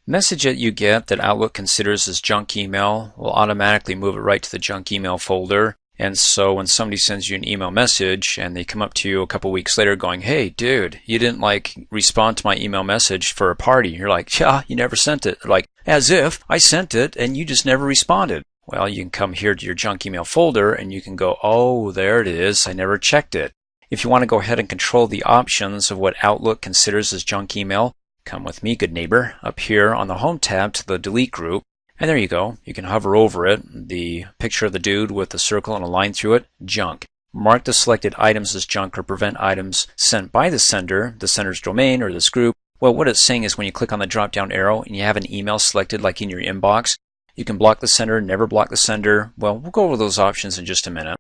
Message that you get that Outlook considers as junk email will automatically move it right to the junk email folder. And so when somebody sends you an email message and they come up to you a couple weeks later going, "Hey dude, you didn't respond to my email message for a party." You're like, "Yeah, you never sent it." They're like, "As if I sent it and you just never responded." Well, you can come here to your junk email folder and you can go, "Oh, there it is. I never checked it." If you want to go ahead and control the options of what Outlook considers as junk email, come with me, good neighbor, up here on the Home tab to the Delete group. And there you go. You can hover over it, the picture of the dude with the circle and a line through it, junk. Mark the selected items as junk or prevent items sent by the sender's domain, or this group. Well, what it's saying is when you click on the drop-down arrow and you have an email selected like in your inbox, you can block the sender, never block the sender. Well, we'll go over those options in just a minute.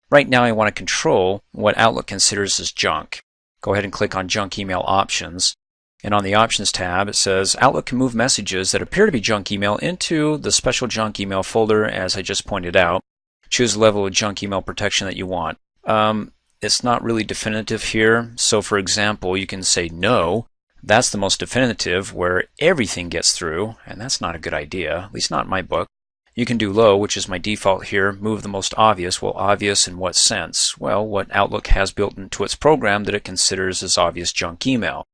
Right now I want to control what Outlook considers as junk. Go ahead and click on Junk Email Options. And on the Options tab, it says Outlook can move messages that appear to be junk email into the special junk email folder, as I just pointed out. Choose the level of junk email protection that you want. It's not really definitive here. So for example, you can say no. That's the most definitive, where everything gets through, and that's not a good idea, at least not in my book. You can do low, which is my default here, move the most obvious. Well, obvious in what sense? Well, what Outlook has built into its program that it considers as obvious junk email.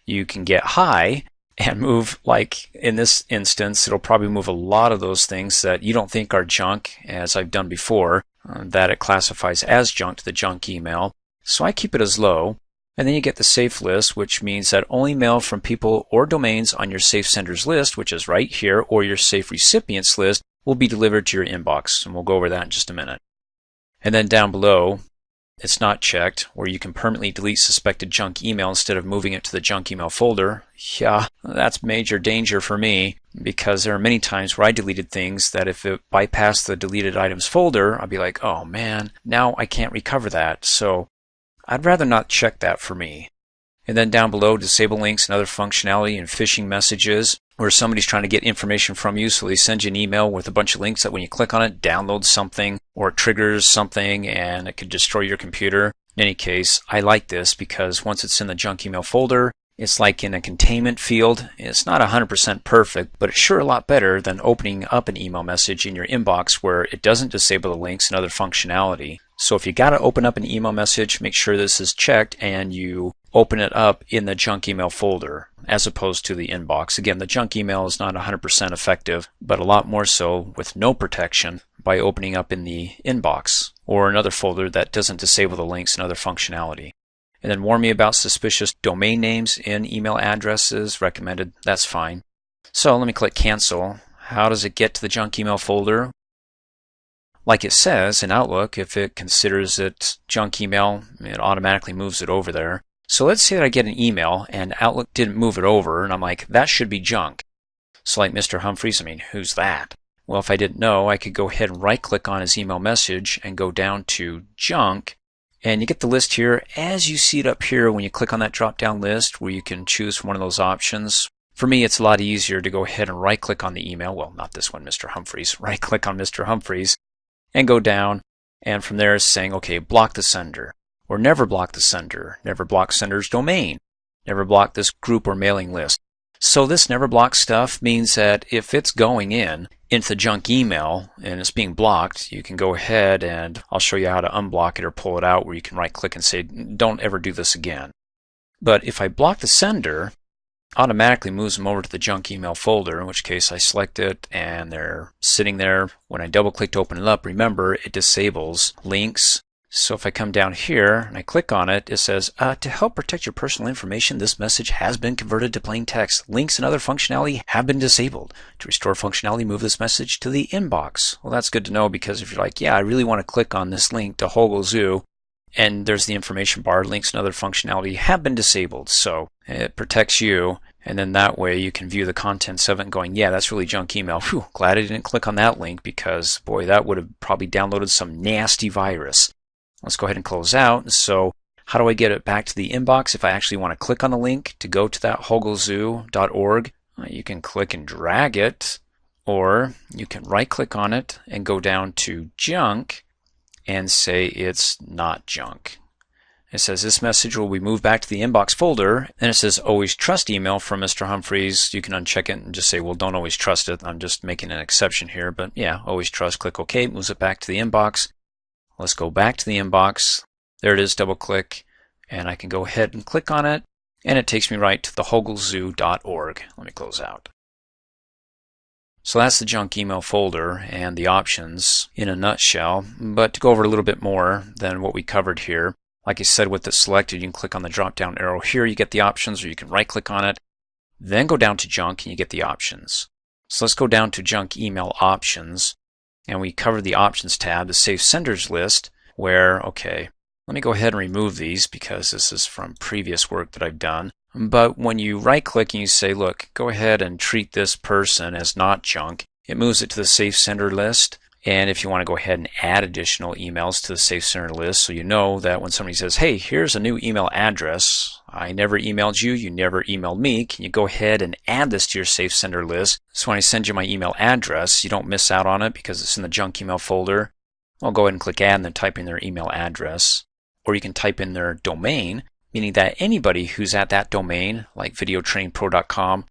You can get high and move, like in this instance, it'll probably move a lot of those things that you don't think are junk, as I've done before, that it classifies as junk to the junk email. So I keep it as low. And then you get the safe list, which means that only mail from people or domains on your safe senders list, which is right here, or your safe recipients list, will be delivered to your inbox. And we'll go over that in just a minute. And then down below, it's not checked, where you can permanently delete suspected junk email instead of moving it to the junk email folder. Yeah, that's major danger for me, because there are many times where I deleted things that if it bypassed the deleted items folder, I'd be like, oh man, now I can't recover that. So I'd rather not check that for me. And then down below, disable links and other functionality and phishing messages, where somebody's trying to get information from you, so they send you an email with a bunch of links that when you click on it, downloads something, or it triggers something, and it could destroy your computer. In any case, I like this because once it's in the junk email folder, it's like in a containment field. It's not 100% perfect, but it's sure a lot better than opening up an email message in your inbox where it doesn't disable the links and other functionality. So if you got to open up an email message, make sure this is checked and you open it up in the junk email folder as opposed to the inbox. Again, the junk email is not 100% effective, but a lot more so with no protection by opening up in the inbox or another folder that doesn't disable the links and other functionality. And then warn me about suspicious domain names in email addresses. Recommended. That's fine. So let me click cancel. How does it get to the junk email folder? Like it says in Outlook, if it considers it junk email, it automatically moves it over there. So let's say that I get an email and Outlook didn't move it over, and I'm like, that should be junk. So like Mr. Humphreys, I mean, who's that? Well, if I didn't know, I could go ahead and right-click on his email message and go down to junk. And you get the list here as you see it up here when you click on that drop-down list where you can choose from one of those options. For me, it's a lot easier to go ahead and right-click on the email. Well, not this one, Mr. Humphreys. Right-click on Mr. Humphreys and go down. And from there it's saying, okay, block the sender. Or never block the sender. Never block sender's domain. Never block this group or mailing list. So this never block stuff means that if it's going into the junk email and it's being blocked, you can go ahead and I'll show you how to unblock it or pull it out, where you can right click and say don't ever do this again. But if I block the sender, automatically moves them over to the junk email folder, in which case I select it and they're sitting there. When I double click to open it up, remember it disables links. So if I come down here and I click on it, it says, to help protect your personal information, this message has been converted to plain text. Links and other functionality have been disabled. To restore functionality, move this message to the inbox. Well, that's good to know, because if you're like, yeah, I really want to click on this link to Hogle Zoo, and there's the information bar, links and other functionality have been disabled. So it protects you, and then that way you can view the contents of it and going, yeah, that's really junk email. Whew, glad I didn't click on that link, because boy, that would have probably downloaded some nasty virus. Let's go ahead and close out. So how do I get it back to the inbox if I actually want to click on the link to go to that hoglezoo.org? You can click and drag it, or you can right click on it and go down to junk and say it's not junk. It says this message will be moved back to the inbox folder, and it says always trust email from Mr. Humphreys. You can uncheck it and just say, well, don't always trust it. I'm just making an exception here, but yeah, always trust. Click OK, moves it back to the inbox. Let's go back to the inbox. There it is, double click, and I can go ahead and click on it, and it takes me right to the hoglezoo.org. Let me close out. So that's the junk email folder and the options in a nutshell. But to go over a little bit more than what we covered here, like I said, with it selected, you can click on the drop down arrow here, you get the options, or you can right click on it, then go down to junk and you get the options. So let's go down to junk email options, and we covered the options tab, the safe senders list, where, okay, let me go ahead and remove these because this is from previous work that I've done. But when you right click and you say, look, go ahead and treat this person as not junk, it moves it to the safe sender list. And if you want to go ahead and add additional emails to the safe sender list, so you know that when somebody says, hey, here's a new email address, I never emailed you, you never emailed me, can you go ahead and add this to your safe sender list? So when I send you my email address, you don't miss out on it because it's in the junk email folder. I'll go ahead and click add and then type in their email address. Or you can type in their domain, meaning that anybody who's at that domain, like videotrainingpro.com,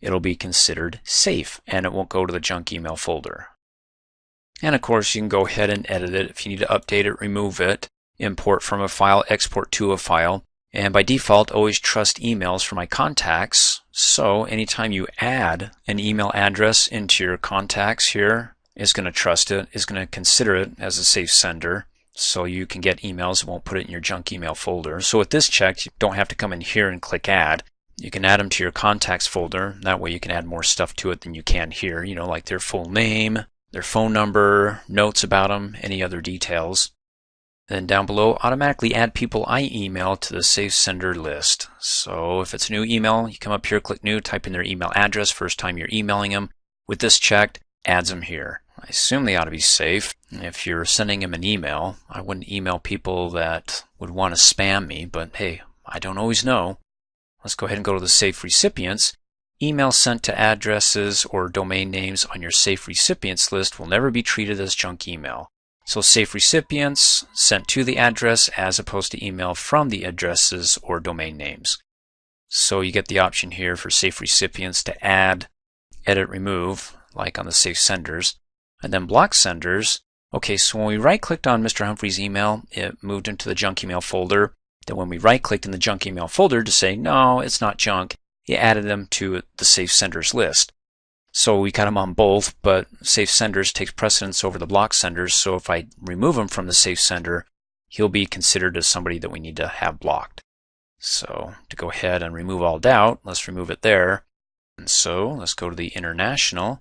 it'll be considered safe and it won't go to the junk email folder. And of course, you can go ahead and edit it. If you need to update it, remove it, import from a file, export to a file. And by default, always trust emails for my contacts. So anytime you add an email address into your contacts here, it's going to trust it, it's going to consider it as a safe sender. So you can get emails, it won't put it in your junk email folder. So with this checked, you don't have to come in here and click add. You can add them to your contacts folder. That way you can add more stuff to it than you can here, you know, like their full name, their phone number, notes about them, any other details. Then down below, automatically add people I email to the safe sender list. So if it's a new email, you come up here, click new, type in their email address first time you're emailing them. With this checked, adds them here. I assume they ought to be safe. If you're sending them an email, I wouldn't email people that would want to spam me, but hey, I don't always know. Let's go ahead and go to the safe recipients. Emails sent to addresses or domain names on your safe recipients list will never be treated as junk email. So safe recipients sent to the address as opposed to email from the addresses or domain names. So you get the option here for safe recipients to add, edit, remove, like on the safe senders. And then block senders. Okay, so when we right-clicked on Mr. Humphrey's email, it moved into the junk email folder. Then when we right-clicked in the junk email folder to say, no, it's not junk, it added them to the safe senders list. So we got them on both, but safe senders takes precedence over the block senders. So if I remove him from the safe sender, he'll be considered as somebody that we need to have blocked. So to go ahead and remove all doubt, let's remove it there. And so let's go to the international.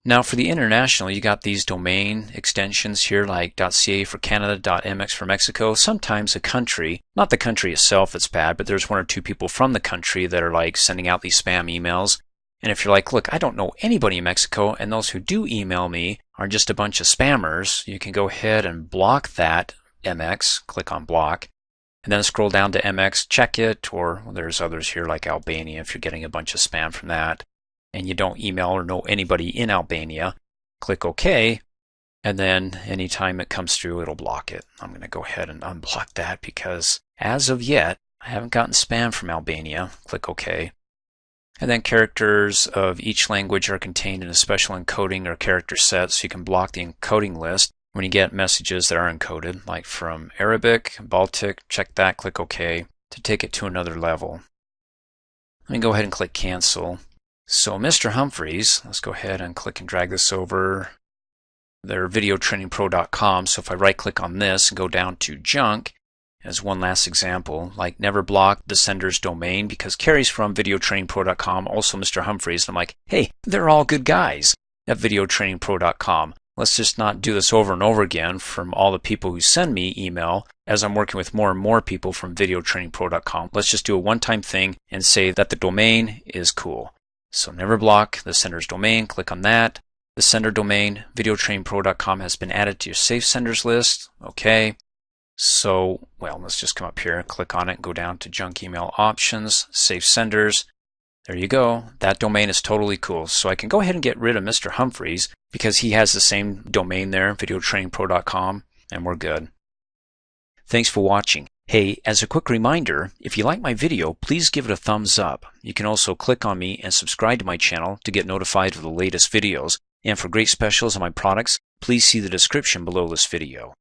Now for the international, you got these domain extensions here like .ca for Canada, .mx for Mexico. Sometimes a country, not the country itself that's bad, but there's one or two people from the country that are like sending out these spam emails. And if you're like, look, I don't know anybody in Mexico, and those who do email me are just a bunch of spammers, you can go ahead and block that MX, click on block, and then scroll down to MX, check it, or well, there's others here like Albania if you're getting a bunch of spam from that. And you don't email or know anybody in Albania, click OK, and then anytime it comes through, it'll block it. I'm going to go ahead and unblock that because as of yet, I haven't gotten spam from Albania. Click OK. And then characters of each language are contained in a special encoding or character set, so you can block the encoding list when you get messages that are encoded, like from Arabic, Baltic, check that, click OK, to take it to another level. Let me go ahead and click Cancel. So Mr. Humphreys, let's go ahead and click and drag this over. They're videotrainingpro.com, so if I right click on this and go down to junk, as one last example, like never block the sender's domain because Carrie's from videotrainingpro.com, also Mr. Humphreys, and I'm like, hey, they're all good guys at videotrainingpro.com. Let's just not do this over and over again from all the people who send me email as I'm working with more and more people from videotrainingpro.com. Let's just do a one-time thing and say that the domain is cool. So never block the sender's domain, click on that. The sender domain, videotrainingpro.com, has been added to your safe senders list. Okay. So, well, let's just come up here, click on it, and go down to junk email options, safe senders. There you go. That domain is totally cool. So I can go ahead and get rid of Mr. Humphreys because he has the same domain there, videotrainingpro.com, and we're good. Thanks for watching. Hey, as a quick reminder, if you like my video, please give it a thumbs up. You can also click on me and subscribe to my channel to get notified of the latest videos. And for great specials on my products, please see the description below this video.